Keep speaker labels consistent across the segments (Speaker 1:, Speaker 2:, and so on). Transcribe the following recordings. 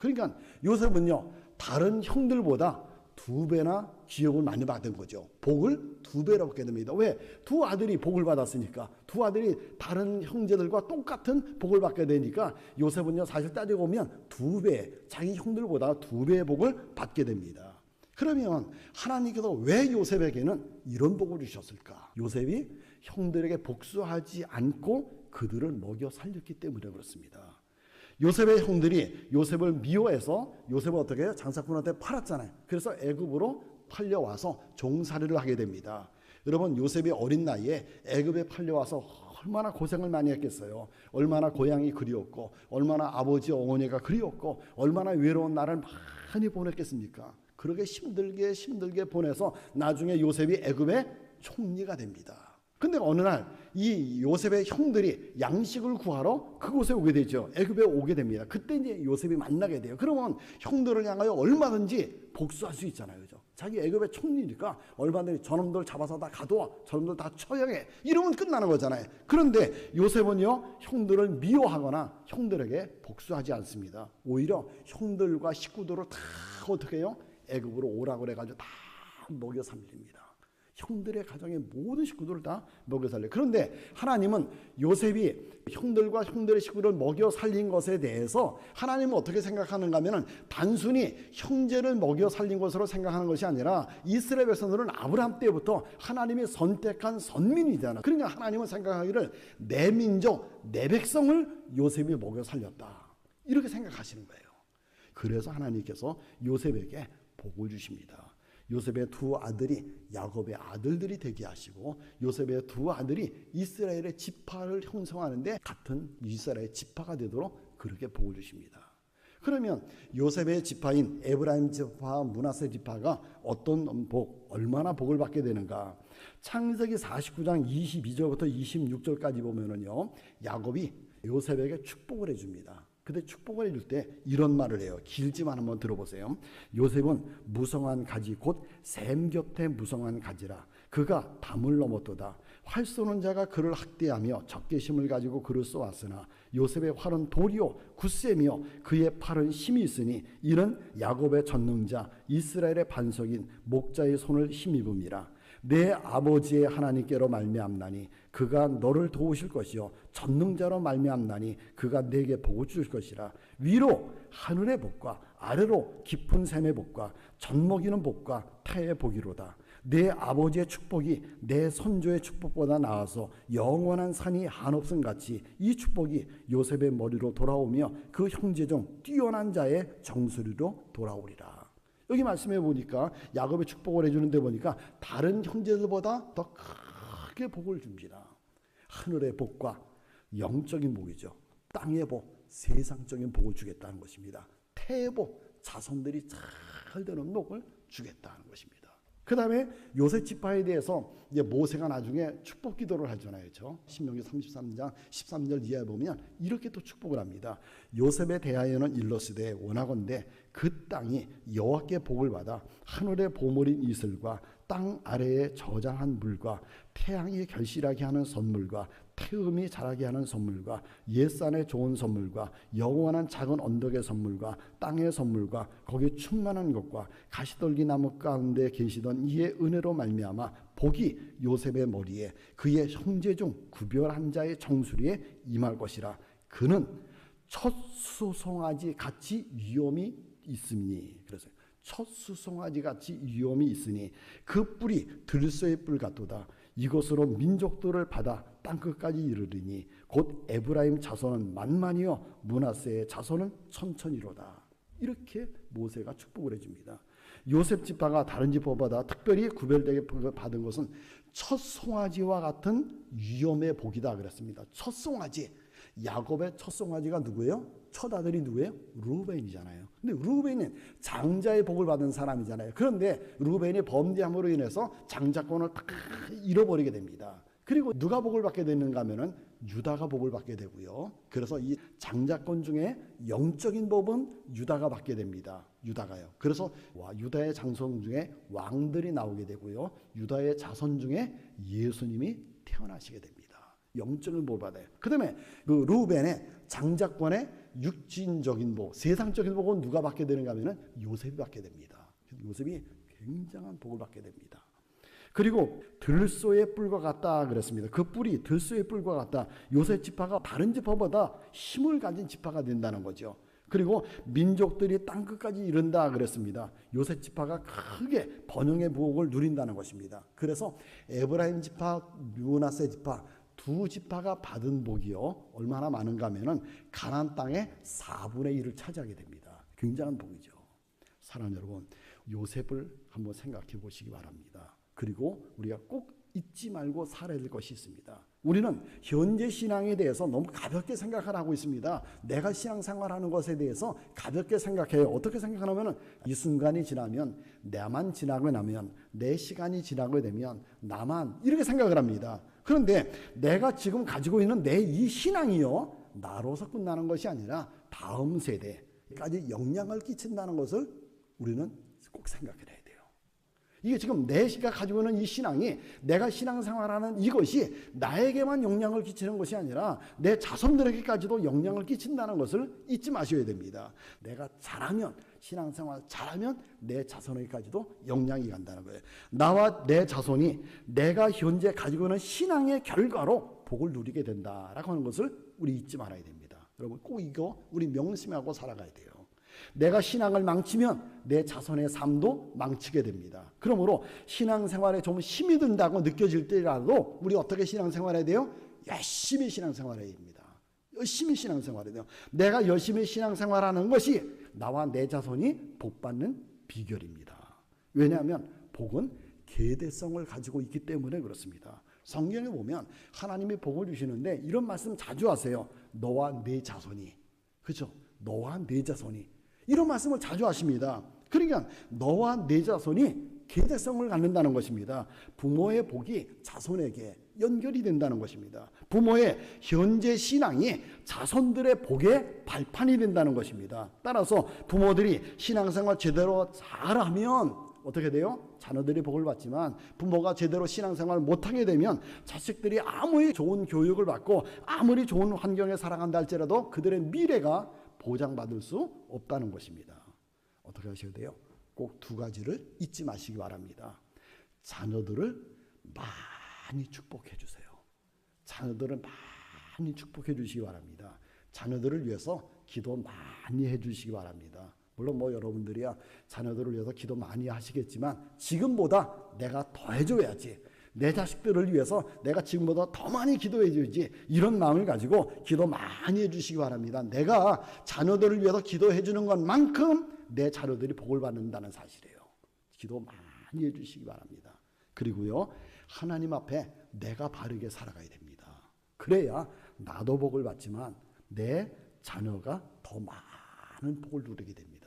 Speaker 1: 그러니까 요셉은요, 다른 형들보다 2배나 기업을 많이 받은 거죠. 복을 2배로 받게 됩니다. 왜? 두 아들이 복을 받았으니까. 두 아들이 다른 형제들과 똑같은 복을 받게 되니까 요셉은요, 사실 따지고 보면 2배, 자기 형들보다 2배의 복을 받게 됩니다. 그러면 하나님께서 왜 요셉에게는 이런 복을 주셨을까? 요셉이 형들에게 복수하지 않고 그들을 먹여 살렸기 때문에 그렇습니다. 요셉의 형들이 요셉을 미워해서 요셉을 어떻게 해요? 장사꾼한테 팔았잖아요. 그래서 애굽으로 팔려와서 종살이를 하게 됩니다. 여러분, 요셉이 어린 나이에 애굽에 팔려와서 얼마나 고생을 많이 했겠어요. 얼마나 고향이 그리웠고, 얼마나 아버지 어머니가 그리웠고, 얼마나 외로운 날을 많이 보냈겠습니까? 그렇게 힘들게 보내서 나중에 요셉이 애굽의 총리가 됩니다. 근데 어느 날 이 요셉의 형들이 양식을 구하러 그곳에 오게 되죠. 애굽에 오게 됩니다. 그때 이제 요셉이 만나게 돼요. 그러면 형들을 향하여 얼마든지 복수할 수 있잖아요. 그죠? 자기 애굽의 총리니까 얼마든지 저놈들 잡아서 다 가둬와. 저놈들 다 처형해. 이러면 끝나는 거잖아요. 그런데 요셉은요, 형들을 미워하거나 형들에게 복수하지 않습니다. 오히려 형들과 식구들을 다 어떻게 해요? 애굽으로 오라고 그래가지고 다 먹여 살립니다. 형들의 가정의 모든 식구들을 다 먹여 살려요. 그런데 하나님은 요셉이 형들과 형들의 식구를 먹여 살린 것에 대해서 하나님은 어떻게 생각하는가 하면 단순히 형제를 먹여 살린 것으로 생각하는 것이 아니라 이스라엘 백성들은 아브라함 때부터 하나님이 선택한 선민이잖아. 그러니까 하나님은 생각하기를 내 민족, 내 백성을 요셉이 먹여 살렸다. 이렇게 생각하시는 거예요. 그래서 하나님께서 요셉에게 복을 주십니다. 요셉의 2 아들이 야곱의 아들들이 되게 하시고 요셉의 2 아들이 이스라엘의 지파를 형성하는데 같은 이스라엘의 지파가 되도록 그렇게 복을 주십니다. 그러면 요셉의 지파인 에브라임 지파, 므낫세 지파가 어떤 복, 얼마나 복을 받게 되는가? 창세기 49장 22절부터 26절까지 보면은요, 야곱이 요셉에게 축복을 해줍니다. 근데 축복을 해줄 때 이런 말을 해요. 길지만 한번 들어보세요. 요셉은 무성한 가지 곧 샘 곁에 무성한 가지라. 그가 담을 넘었도다. 활 쏘는 자가 그를 학대하며 적개심을 가지고 그를 쏘았으나 요셉의 활은 돌이요 굳셈이요 그의 팔은 힘이 있으니 이는 야곱의 전능자 이스라엘의 반석인 목자의 손을 힘입음이라. 내 아버지의 하나님께로 말미암나니 그가 너를 도우실 것이요 전능자로 말미암나니 그가 내게 복을 주실 것이라. 위로 하늘의 복과 아래로 깊은 샘의 복과 젖먹이는 복과 태의 복이로다. 내 아버지의 축복이 내 선조의 축복보다 나아서 영원한 산이 한없음 같이 이 축복이 요셉의 머리로 돌아오며 그 형제 중 뛰어난 자의 정수리로 돌아오리라. 여기 말씀해 보니까 야곱의 축복을 해주는데 보니까 다른 형제들보다 더 크게 복을 줍니다. 하늘의 복과 영적인 복이죠. 땅의 복, 세상적인 복을 주겠다는 것입니다. 태의 복, 자손들이 잘 되는 복을 주겠다는 것입니다. 그 다음에 요셉 지파에 대해서 이제 모세가 나중에 축복 기도를 하잖아요. 그렇죠? 신명기 33장 13절 이하에 보면 이렇게 또 축복을 합니다. 요셉에 대하여는 일러스되 원하건대 그 땅이 여호와께 복을 받아 하늘의 보물인 이슬과 땅 아래에 저장한 물과 태양이 결실하게 하는 선물과 태음이 자라게 하는 선물과 옛산의 좋은 선물과 영원한 작은 언덕의 선물과 땅의 선물과 거기 충만한 것과 가시떨기 나무 가운데 계시던 이의 은혜로 말미암아 복이 요셉의 머리에 그의 형제 중 구별한 자의 정수리에 임할 것이라. 그는 첫 수송아지 같이 위엄이 있으니, 그래서 첫 수송아지 같이 위엄이 있으니 그 뿔이 들소의 뿔 같도다. 이것으로 민족들을 받아 땅끝까지 이르리니 곧 에브라임 자손은 만만이요 므낫세의 자손은 천천히로다. 이렇게 모세가 축복을 해줍니다. 요셉 지파가 다른 지파보다 특별히 구별되게 받은 것은 첫 송아지와 같은 위엄의 복이다 그랬습니다. 첫 송아지, 야곱의 첫 송아지가 누구예요? 첫 아들이 누구예요? 루벤이잖아요. 근데 루벤은 장자의 복을 받은 사람이잖아요. 그런데 루벤이 범죄함으로 인해서 장자권을 딱 잃어버리게 됩니다. 그리고 누가 복을 받게 되는가 하면은 유다가 복을 받게 되고요. 그래서 이 장자권 중에 영적인 복은 유다가 받게 됩니다. 유다가요. 그래서 유다의 장손 중에 왕들이 나오게 되고요. 유다의 자손 중에 예수님이 태어나시게 됩니다. 영적인 복을 받아요. 그 다음에 그 루벤의 장자권의 육신적인 복, 세상적인 복은 누가 받게 되는가 하면은 요셉이 받게 됩니다. 요셉이 굉장한 복을 받게 됩니다. 그리고 들소의 뿔과 같다 그랬습니다. 그 뿔이 들소의 뿔과 같다. 요셉 지파가 다른 지파보다 힘을 가진 지파가 된다는 거죠. 그리고 민족들이 땅끝까지 이른다 그랬습니다. 요셉 지파가 크게 번영의 복을 누린다는 것입니다. 그래서 에브라임 지파, 므낫세 지파 두 지파가 받은 복이요 얼마나 많은가 하면은 가나안 땅의 4분의 1을 차지하게 됩니다. 굉장한 복이죠. 사랑하는 여러분, 요셉을 한번 생각해 보시기 바랍니다. 그리고 우리가 꼭 잊지 말고 살아야 될 것이 있습니다. 우리는 현재 신앙에 대해서 너무 가볍게 생각을 하고 있습니다. 내가 신앙생활하는 것에 대해서 가볍게 생각해요. 어떻게 생각하냐면 이 순간이 지나면 나만 지나고 나면 내 시간이 지나게 되면 나만 이렇게 생각을 합니다. 그런데 내가 지금 가지고 있는 내 이 신앙이요 나로서 끝나는 것이 아니라 다음 세대까지 영향을 끼친다는 것을 우리는 꼭 생각해야 돼요. 이게 지금 내가 가지고 있는 이 신앙이 내가 신앙생활하는 이것이 나에게만 영향을 끼치는 것이 아니라 내 자손들에게까지도 영향을 끼친다는 것을 잊지 마셔야 됩니다. 내가 잘하면 신앙생활 잘하면 내 자손에게까지도 영향이 간다는 거예요. 나와 내 자손이 내가 현재 가지고 있는 신앙의 결과로 복을 누리게 된다라고 하는 것을 우리 잊지 말아야 됩니다. 여러분 꼭 이거 우리 명심하고 살아가야 돼요. 내가 신앙을 망치면 내 자손의 삶도 망치게 됩니다. 그러므로 신앙생활에 좀 힘이 든다고 느껴질 때라도 우리 어떻게 신앙생활해야 돼요? 열심히 신앙생활해야 됩니다. 열심히 신앙생활해야 돼요. 내가 열심히 신앙생활하는 것이 나와 내 자손이 복받는 비결입니다. 왜냐하면 복은 계대성을 가지고 있기 때문에 그렇습니다. 성경에 보면 하나님이 복을 주시는데 이런 말씀 자주 하세요. 너와 내 자손이. 그렇죠? 너와 내 자손이. 이런 말씀을 자주 하십니다. 그러니까 너와 내 자손이 계대성을 갖는다는 것입니다. 부모의 복이 자손에게 연결이 된다는 것입니다. 부모의 현재 신앙이 자손들의 복의 발판이 된다는 것입니다. 따라서 부모들이 신앙생활 제대로 잘하면 어떻게 돼요? 자녀들이 복을 받지만 부모가 제대로 신앙생활을 못하게 되면 자식들이 아무리 좋은 교육을 받고 아무리 좋은 환경에 살아간다 할지라도 그들의 미래가 보장받을 수 없다는 것입니다. 어떻게 하셔야 돼요? 꼭 두 가지를 잊지 마시기 바랍니다. 자녀들을 많이 축복해 주세요. 자녀들을 많이 축복해 주시기 바랍니다. 자녀들을 위해서 기도 많이 해 주시기 바랍니다. 물론 뭐 여러분들이야 자녀들을 위해서 기도 많이 하시겠지만 지금보다 내가 더 해줘야지. 내 자식들을 위해서 내가 지금보다 더 많이 기도해 주지 이런 마음을 가지고 기도 많이 해주시기 바랍니다. 내가 자녀들을 위해서 기도해 주는 것만큼 내 자녀들이 복을 받는다는 사실이에요. 기도 많이 해주시기 바랍니다. 그리고요 하나님 앞에 내가 바르게 살아가야 됩니다. 그래야 나도 복을 받지만 내 자녀가 더 많은 복을 누리게 됩니다.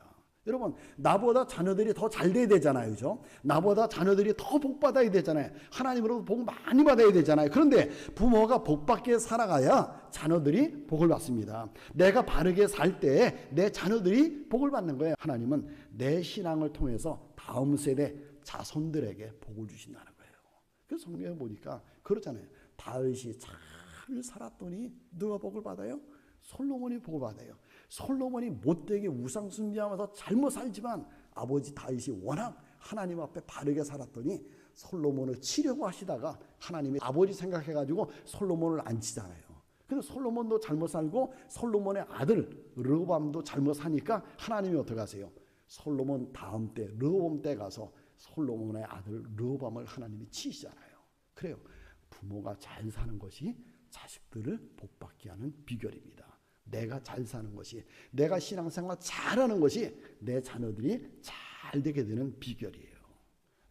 Speaker 1: 여러분 나보다 자녀들이 더 잘 돼야 되잖아요. 그죠? 나보다 자녀들이 더 복 받아야 되잖아요. 하나님으로부터 복 많이 받아야 되잖아요. 그런데 부모가 복 받게 살아가야 자녀들이 복을 받습니다. 내가 바르게 살 때 내 자녀들이 복을 받는 거예요. 하나님은 내 신앙을 통해서 다음 세대 자손들에게 복을 주신다는 거예요. 그래서 성경에 보니까 그렇잖아요. 다윗이 잘 살았더니 누가 복을 받아요? 솔로몬이 복을 받아요. 솔로몬이 못되게 우상 숭배하면서 잘못 살지만 아버지 다윗이 워낙 하나님 앞에 바르게 살았더니 솔로몬을 치려고 하시다가 하나님이 아버지 생각해가지고 솔로몬을 안 치잖아요. 근데 솔로몬도 잘못 살고 솔로몬의 아들 르호밤도 잘못 사니까 하나님이 어떻게 하세요? 솔로몬 다음 때 르호밤 때 가서 솔로몬의 아들 르호밤을 하나님이 치시잖아요. 그래요. 부모가 잘 사는 것이 자식들을 복받게 하는 비결입니다. 내가 잘 사는 것이 내가 신앙생활 잘하는 것이 내 자녀들이 잘 되게 되는 비결이에요.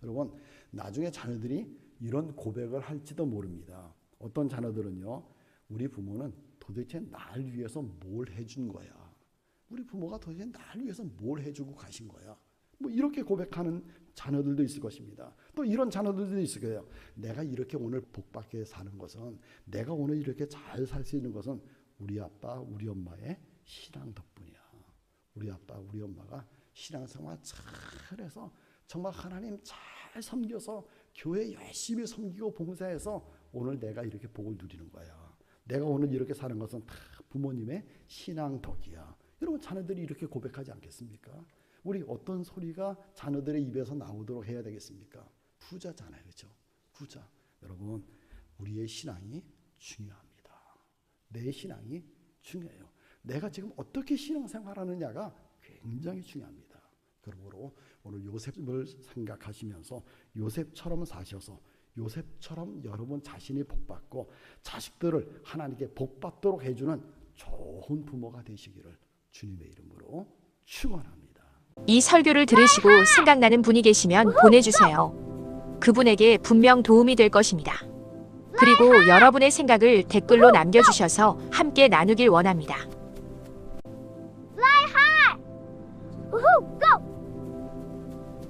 Speaker 1: 여러분 나중에 자녀들이 이런 고백을 할지도 모릅니다. 어떤 자녀들은요 우리 부모는 도대체 날 위해서 뭘 해준 거야. 우리 부모가 도대체 날 위해서 뭘 해주고 가신 거야. 뭐 이렇게 고백하는 자녀들도 있을 것입니다. 또 이런 자녀들도 있을 거예요. 내가 이렇게 오늘 복받게 사는 것은 내가 오늘 이렇게 잘 살 수 있는 것은 우리 아빠 우리 엄마의 신앙 덕분이야. 우리 아빠 우리 엄마가 신앙생활 잘해서 정말 하나님 잘 섬겨서 교회 열심히 섬기고 봉사해서 오늘 내가 이렇게 복을 누리는 거야. 내가 오늘 이렇게 사는 것은 다 부모님의 신앙 덕이야. 여러분 자녀들이 이렇게 고백하지 않겠습니까? 우리 어떤 소리가 자녀들의 입에서 나오도록 해야 되겠습니까? 부자잖아요. 그렇죠? 부자. 여러분 우리의 신앙이 중요합니다. 내 신앙이 중요해요. 내가 지금 어떻게 신앙생활하느냐가 굉장히 중요합니다. 그러므로 오늘 요셉을 생각하시면서 요셉처럼 사셔서 요셉처럼 여러분 자신이 복받고 자식들을 하나님께 복받도록 해주는 좋은 부모가 되시기를 주님의 이름으로 축원합니다.
Speaker 2: 이 설교를 들으시고 생각나는 분이 계시면 보내주세요. 그분에게 분명 도움이 될 것입니다. 그리고 여러분의 생각을 댓글로 남겨주셔서 함께 나누길 원합니다.